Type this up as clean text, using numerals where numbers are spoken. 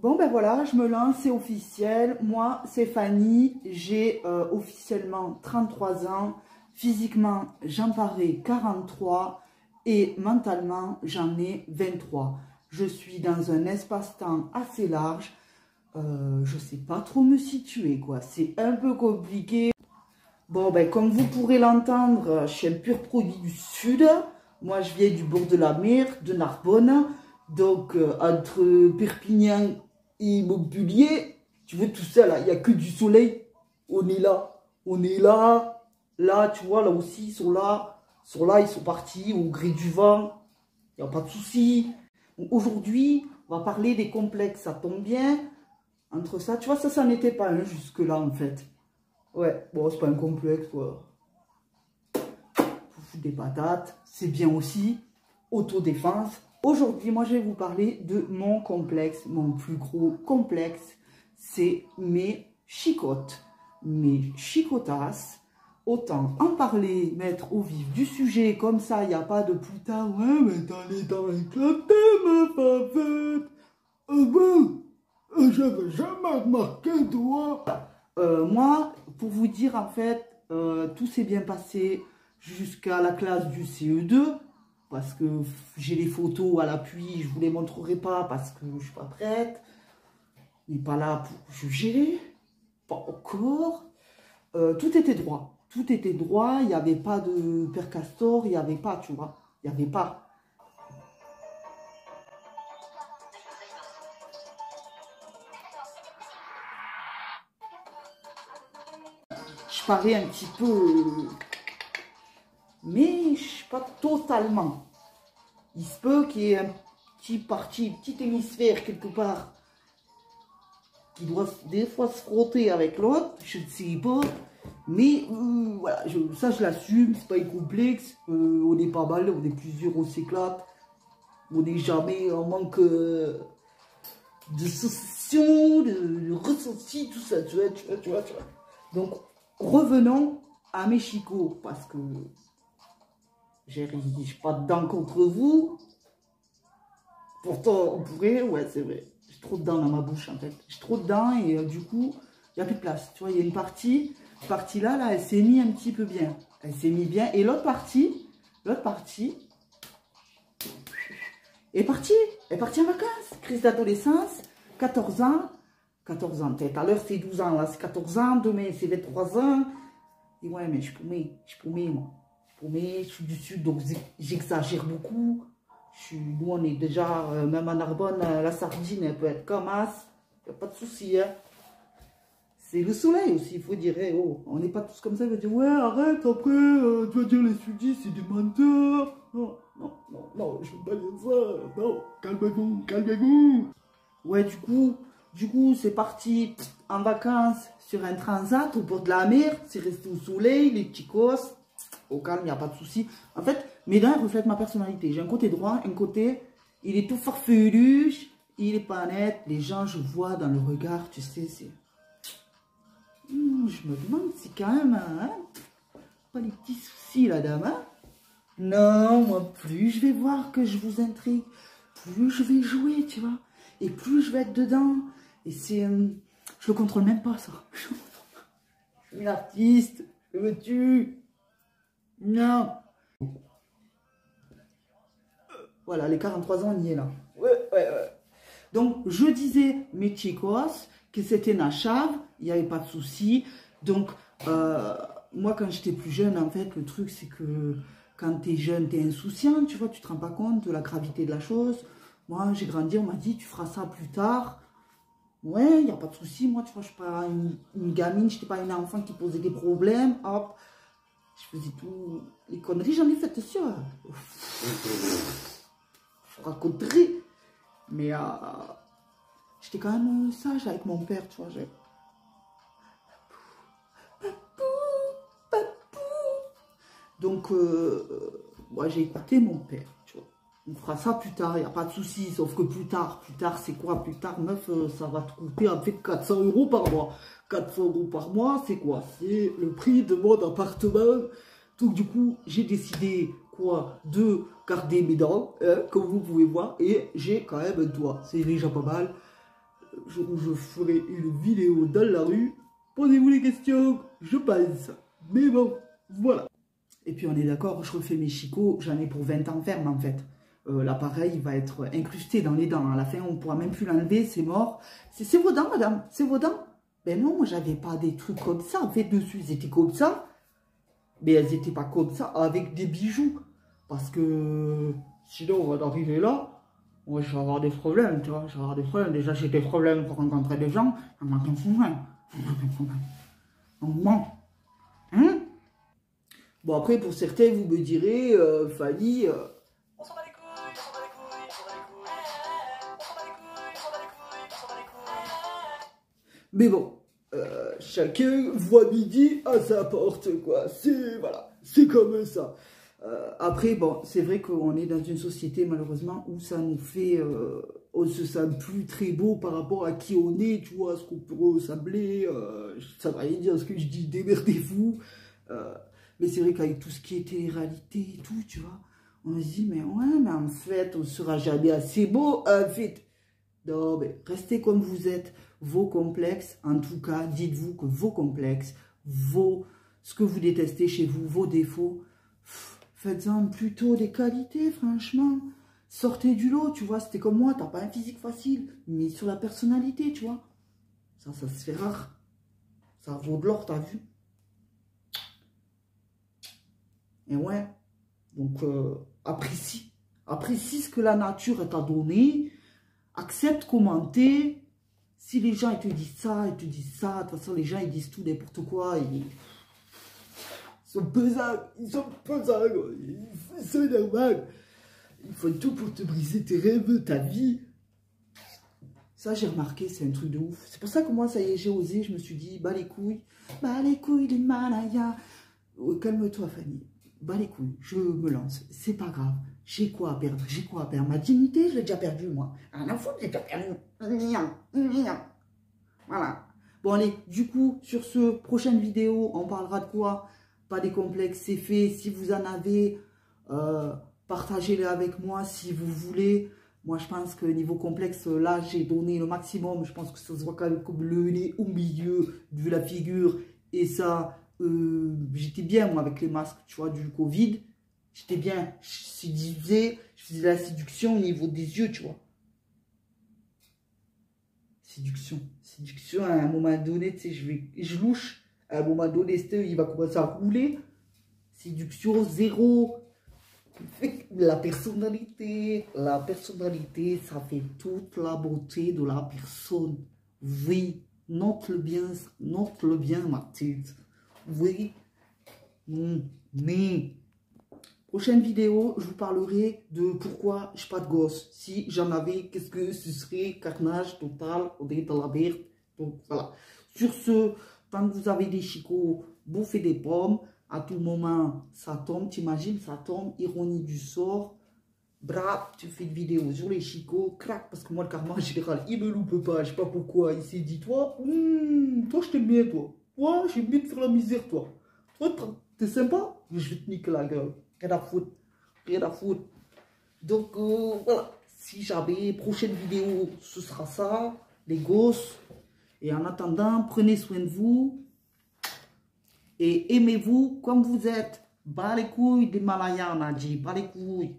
Bon ben voilà, je me lance, c'est officiel. Moi, c'est Fanny, j'ai officiellement 33 ans. Physiquement, j'en parais 43 et mentalement, j'en ai 23. Je suis dans un espace-temps assez large. Je sais pas trop me situer, quoi. C'est un peu compliqué. Bon, ben comme vous pourrez l'entendre, je suis un pur produit du Sud. Moi, je viens du bord de la mer, de Narbonne. Donc, entre Perpignan et Montpellier, tu vois tout ça là, il n'y a que du soleil. On est là, on est là. Là, tu vois, là aussi, ils sont là. Ils sont là, ils sont partis au gré du vent. Il n'y a pas de souci. Aujourd'hui, on va parler des complexes. Ça tombe bien. Entre ça, tu vois, ça n'était pas un jusque-là en fait. Ouais, bon, c'est pas un complexe, quoi. Faut des patates, c'est bien aussi. Autodéfense. Aujourd'hui, moi, je vais vous parler de mon complexe. Mon plus gros complexe, c'est mes chicottes. Mes chicotasses. Autant en parler, mettre au vif du sujet, comme ça, il n'y a pas de plus tard. Ouais, mais t'as les dents éclatées, ma favette. Ah bon? J'avais jamais remarqué, toi. Moi, pour vous dire, en fait, tout s'est bien passé jusqu'à la classe du CE2. Parce que j'ai les photos à l'appui, je ne vous les montrerai pas parce que je ne suis pas prête. On n'est pas là pour juger. Pas encore. Tout était droit. Tout était droit. Il n'y avait pas de Père Castor. Il n'y avait pas, tu vois. Il n'y avait pas. Je parais un petit peu... mais je ne suis pas totalement. Il se peut qu'il y ait un petit hémisphère quelque part qui doit des fois se frotter avec l'autre, je ne sais pas. Mais voilà, ça je l'assume, c'est pas un complexe. On est pas mal, on est plusieurs, on s'éclate. On n'est jamais en manque de sensation, de ressenti, tout ça, tu vois. Donc, revenons à mes chicots, parce que j'ai pas de dents contre vous. Pourtant, on pourrait, ouais, c'est vrai. J'ai trop de dents dans ma bouche, en fait. J'ai trop de dents et du coup, il n'y a plus de place. Tu vois, il y a une partie là, elle s'est mise un petit peu bien. Elle s'est mise bien. Et l'autre partie est partie. Elle est partie en vacances. Crise d'adolescence, 14 ans. 14 ans, peut-être. À l'heure, c'est 12 ans. Là, c'est 14 ans. Demain, c'est 23 ans. Et ouais, mais je promets, moi. Je suis du Sud, donc j'exagère beaucoup. Nous, on est déjà, même à Narbonne, la sardine, elle peut être comme as. Il n'y a pas de souci. Hein. C'est le soleil aussi, il faut dire. Hey, oh, on n'est pas tous comme ça. Il va dire, ouais, arrête, après, tu vas dire les sudistes, c'est des menteurs. Non, je ne veux pas dire ça. Non, calmez-vous. Ouais, du coup, c'est parti en vacances sur un transat au bord de la mer. C'est resté au soleil, les chicos. Au calme, il n'y a pas de souci. En fait, mes dents reflètent ma personnalité. J'ai un côté droit, un côté, il est tout farfelu, il est pas net. Les gens, je vois dans le regard, tu sais, c'est... je me demande si quand même, hein, pas les petits soucis, la dame, hein. Non, moi, plus je vais voir que je vous intrigue, plus je vais jouer, tu vois. Et plus je vais être dedans. Et c'est... je le contrôle même pas, ça. Je suis une artiste, que veux-tu? Non. Voilà, les 43 ans, on y est là. Ouais. Donc, je disais, mes chicos, que c'était Nachave, il n'y avait pas de souci. Donc, moi, quand j'étais plus jeune, en fait, le truc, c'est que quand tu es jeune, tu es insouciant, tu vois, tu te rends pas compte de la gravité de la chose. Moi, j'ai grandi, on m'a dit, tu feras ça plus tard. Ouais, il n'y a pas de souci. Moi, tu vois, je ne suis pas une gamine, je n'étais pas une enfant qui posait des problèmes. Hop. Je faisais tout, les conneries, j'en ai fait sûr. Je raconterai. Mais j'étais quand même sage avec mon père, tu vois. Papou. Donc, moi, j'ai écouté mon père, tu vois. On fera ça plus tard, il n'y a pas de souci. Sauf que plus tard, c'est quoi? Plus tard, meuf, ça va te coûter en fait 400 € par mois. 400 € par mois, c'est quoi? C'est le prix de mon appartement. Donc du coup, j'ai décidé quoi? De garder mes dents, hein, comme vous pouvez voir. Et j'ai quand même un toit. C'est déjà pas mal. jour où je ferai une vidéo dans la rue, posez-vous les questions, je pense. Mais bon, voilà. Et puis on est d'accord, je refais mes chicots, j'en ai pour 20 ans ferme en fait. L'appareil va être incrusté dans les dents. À la fin, on ne pourra même plus l'enlever, c'est mort. C'est vos dents, madame, c'est vos dents. Ben non, moi, j'avais pas des trucs comme ça. En fait, dessus, ils étaient comme ça. Mais elles n'étaient pas comme ça, avec des bijoux. Parce que sinon, on va arriver là. Moi, je vais avoir des problèmes, tu vois. Je vais avoir des problèmes. Déjà, j'ai des problèmes pour rencontrer des gens. On m'a qu'un problème. Donc, bon. Hein? Bon, après, pour certains, vous me direz, Fanny... on s'en bat les couilles, on s'en bat les couilles, on s'en bat les couilles. On s'en bat les couilles, on s'en bat les couilles, on s'en bat les couilles. Mais bon, chacun voit midi à sa porte, quoi. C'est, voilà, c'est comme ça. Après, bon, c'est vrai qu'on est dans une société, malheureusement, où ça nous fait... on se sent plus très beau par rapport à qui on est, tu vois, ce qu'on peut ressembler. Ça va rien dire ce que je dis, démerdez-vous. Mais c'est vrai qu'avec tout ce qui était réalité et tout, tu vois, on se dit, mais ouais, mais en fait, on ne sera jamais assez beau, en fait. Non, mais restez comme vous êtes. Vos complexes, en tout cas, dites-vous que vos complexes, ce que vous détestez chez vous, vos défauts, faites-en plutôt des qualités, franchement. Sortez du lot, tu vois, c'était comme moi, t'as pas un physique facile, mais sur la personnalité, tu vois. Ça se fait rare. Ça vaut de l'or, t'as vu. Et ouais, donc apprécie ce que la nature t'a donné, accepte, commenter. Si les gens ils te disent ça, de toute façon les gens ils disent tout n'importe quoi, ils sont pesants, c'est normal. Ils font tout pour te briser tes rêves, ta vie. Ça j'ai remarqué, c'est un truc de ouf. C'est pour ça que moi ça y est, j'ai osé, je me suis dit, bah les couilles l'Himalaya. Calme-toi Fanny. Bah les couilles, je me lance, c'est pas grave, j'ai quoi à perdre, ma dignité, je l'ai déjà perdue moi, rien à foutre, j'ai déjà perdu, voilà. Bon allez, du coup, sur ce, prochaine vidéo, on parlera de quoi? Pas des complexes, c'est fait, si vous en avez, partagez-les avec moi si vous voulez. Moi je pense que niveau complexe, là j'ai donné le maximum, je pense que ça se voit quand même comme le nez au milieu de la figure, et ça... j'étais bien moi avec les masques, tu vois, du Covid. J'étais bien, je faisais la séduction au niveau des yeux, tu vois. Séduction, à un moment donné, tu sais, je louche. À un moment donné, il va commencer à rouler. Séduction, zéro. La personnalité, ça fait toute la beauté de la personne. Oui, note-le bien, Mathilde. Oui, mais prochaine vidéo, je vous parlerai de pourquoi je n'ai pas de gosse. Si j'en avais, qu'est-ce que ce serait? Carnage total, on est dans la merde. Donc voilà. Sur ce, tant que vous avez des chicots, bouffez des pommes. À tout moment, ça tombe, t'imagines, ça tombe. Ironie du sort. Bravo, tu fais une vidéo sur les chicots, crac, parce que moi, le karma en général, il me loupe pas, je sais pas pourquoi. Il s'est dit, toi, toi, je t'aime bien, toi. Toi, j'aime bien te faire la misère, toi. Toi, t'es sympa, je vais te niquer la gueule. Rien à foutre. Rien à foutre. Donc, voilà. Si j'avais prochaine vidéo, ce sera ça. Les gosses. Et en attendant, prenez soin de vous. Et aimez-vous comme vous êtes. Bas les couilles des Malayas, on a dit. Bas les couilles.